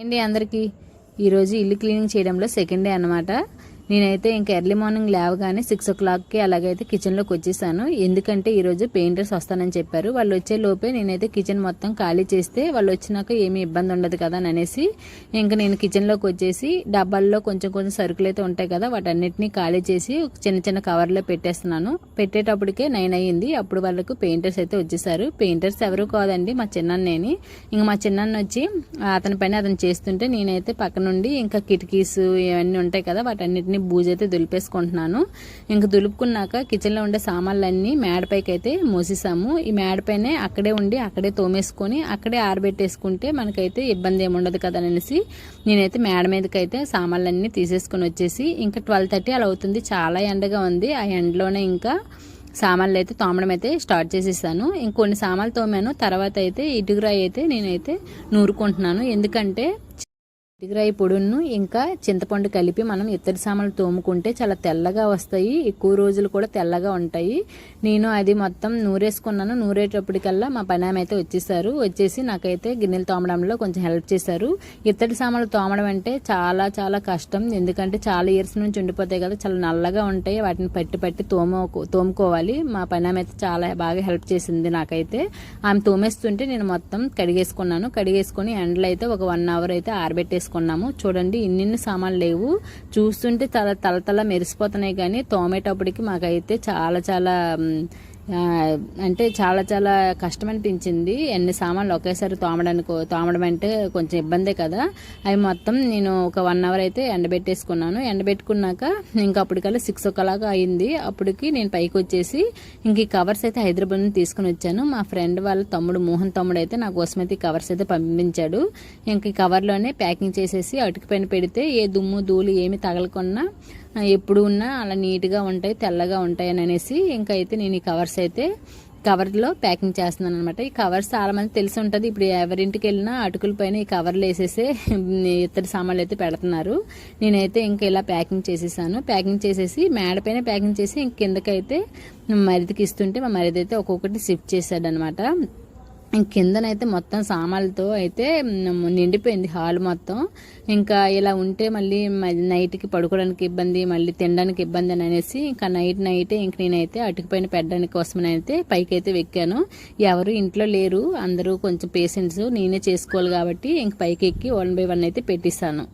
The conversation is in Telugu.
అండి అందరికీ ఈరోజు ఇల్లు క్లీనింగ్ చేయడంలో సెకండ్ డే అనమాట. నేనైతే ఇంకా ఎర్లీ మార్నింగ్ లేవగానే 6 o'clockకి అలాగైతే కిచెన్లోకి వచ్చేసాను. ఎందుకంటే ఈరోజు పెయింటర్స్ వస్తానని చెప్పారు. వాళ్ళు వచ్చే లోపే నేనైతే కిచెన్ మొత్తం ఖాళీ చేస్తే వాళ్ళు వచ్చినాక ఏమీ ఇబ్బంది ఉండదు కదా అని అనేసి ఇంకా నేను కిచెన్లోకి వచ్చేసి డబ్బాల్లో కొంచెం కొంచెం సరుకులు అయితే ఉంటాయి కదా, వాటన్నిటిని ఖాళీ చేసి చిన్న చిన్న కవర్లో పెట్టేస్తున్నాను. పెట్టేటప్పటికే 9 అయ్యింది. అప్పుడు వాళ్ళకు పెయింటర్స్ అయితే వచ్చేసారు. పెయింటర్స్ ఎవరు కాదండి, మా చిన్నన్నేని. ఇంకా మా చిన్నాన్న వచ్చి అతని పని అతను చేస్తుంటే నేనైతే పక్క నుండి ఇంకా కిటికీస్ ఇవన్నీ ఉంటాయి కదా, వాటన్నిటిని బూజైతే దులిపేసుకుంటున్నాను. ఇంక దులుపుకున్నాక కిచెన్లో ఉండే సామాన్లన్నీ మేడపైకి అయితే మోసేసాము. ఈ మేడపైనే అక్కడే ఉండి అక్కడే తోమేసుకొని అక్కడే ఆరబెట్టేసుకుంటే మనకైతే ఇబ్బంది ఏముండదు కదా అనేసి నేనైతే మేడ మీదకైతే సామాన్లన్నీ తీసేసుకొని వచ్చేసి ఇంకా 12:30 అలా అవుతుంది. చాలా ఎండగా ఉంది. ఆ ఎండలోనే ఇంకా సామాన్లు అయితే తోమడం అయితే స్టార్ట్ చేసేసాను. ఇంకొన్ని సామాన్లు తోమాను. తర్వాత అయితే ఇటుకురాయి అయితే నేనైతే నూరుకుంటున్నాను. ఎందుకంటే ఇటుకరాయి పొడును ఇంకా చింతపండు కలిపి మనం ఇత్తడి సామాన్లు తోముకుంటే చాలా తెల్లగా వస్తాయి, ఎక్కువ రోజులు కూడా తెల్లగా ఉంటాయి. నేను అది మొత్తం నూరేసుకున్నాను. నూరేటప్పటికల్లా మా పనామె అయితే వచ్చేసి నాకైతే గిన్నెలు తోమడంలో కొంచెం హెల్ప్ చేశారు. ఇత్తడి సామాన్లు తోమడం అంటే చాలా చాలా కష్టం. ఎందుకంటే చాలా ఇయర్స్ నుంచి ఉండిపోతాయి కదా, చాలా నల్లగా ఉంటాయి. వాటిని పట్టి తోముకోవాలి. మా పనామె అయితే చాలా బాగా హెల్ప్ చేసింది నాకైతే. ఆమె తోమేస్తుంటే నేను మొత్తం కడిగేసుకొని ఎండలో అయితే ఒక 1 hour అయితే ఆరబెట్టేసుకున్నాము. చూడండి ఇన్ని సామాన్లు లేవు, చూస్తుంటే తల మెరిసిపోతున్నాయి. కానీ తోమేటప్పటికి మాకైతే చాలా చాలా అంటే చాలా చాలా కష్టం అనిపించింది. ఎన్ని సామాన్లు ఒకేసారి తోమడం అంటే కొంచెం ఇబ్బందే కదా. అవి మొత్తం నేను ఒక 1 hour అయితే ఎండబెట్టేసుకున్నాను. ఎండబెట్టుకున్నాక ఇంకా అప్పటికల్లా 6 o'clock అయింది. అప్పటికి నేను పైకి వచ్చేసి ఇంక ఈ కవర్స్ అయితే హైదరాబాద్ నుంచి తీసుకుని వచ్చాను. మా ఫ్రెండ్ వాళ్ళ తమ్ముడు మోహన్ తమ్ముడు అయితే నా కోసం అయితే ఈ కవర్స్ అయితే పంపించాడు. ఇంక ఈ కవర్లోనే ప్యాకింగ్ చేసేసి అటుకు పైన పెడితే ఏ దుమ్ము ధూళి ఏమి తగలకుండా ఎప్పుడు ఉన్నా అలా నీట్గా ఉంటాయి, తెల్లగా ఉంటాయి అని అనేసి ఇంకా అయితే నేను ఈ కవర్లో ప్యాకింగ్ చేస్తున్నాను అనమాట. ఈ కవర్స్ చాలా మంది తెలిసి ఉంటుంది. ఇప్పుడు ఎవరింటికి వెళ్ళినా అటుకుల పైన ఈ కవర్లు వేసేసి ఇత్తడి సామాన్లు అయితే పెడుతున్నారు. నేనైతే ఇంకా ఇలా ప్యాకింగ్ చేసేసాను. ప్యాకింగ్ చేసేసి మేడ పైన ప్యాకింగ్ చేసి ఇంక కిందకైతే మరిదికి ఇస్తుంటే మా మరిది అయితే ఒక్కొక్కటి షిఫ్ట్ చేశాడనమాట. కిందనైతే మొత్తం సామాన్లతో అయితే నిండిపోయింది హాల్ మొత్తం. ఇంకా ఇలా ఉంటే మళ్ళీ నైట్కి పడుకోవడానికి ఇబ్బంది, మళ్ళీ తినడానికి ఇబ్బంది అని అనేసి ఇంకా నైటే ఇంక నేనైతే అటుకుపైన పెట్టడానికి కోసమని అయితే పైకి అయితే వెక్కాను. ఎవరు ఇంట్లో లేరు, అందరూ కొంచెం పేషెంట్స్, నేనే చేసుకోవాలి కాబట్టి ఇంక పైకి ఎక్కి 1 by 1 అయితే పెట్టిస్తాను.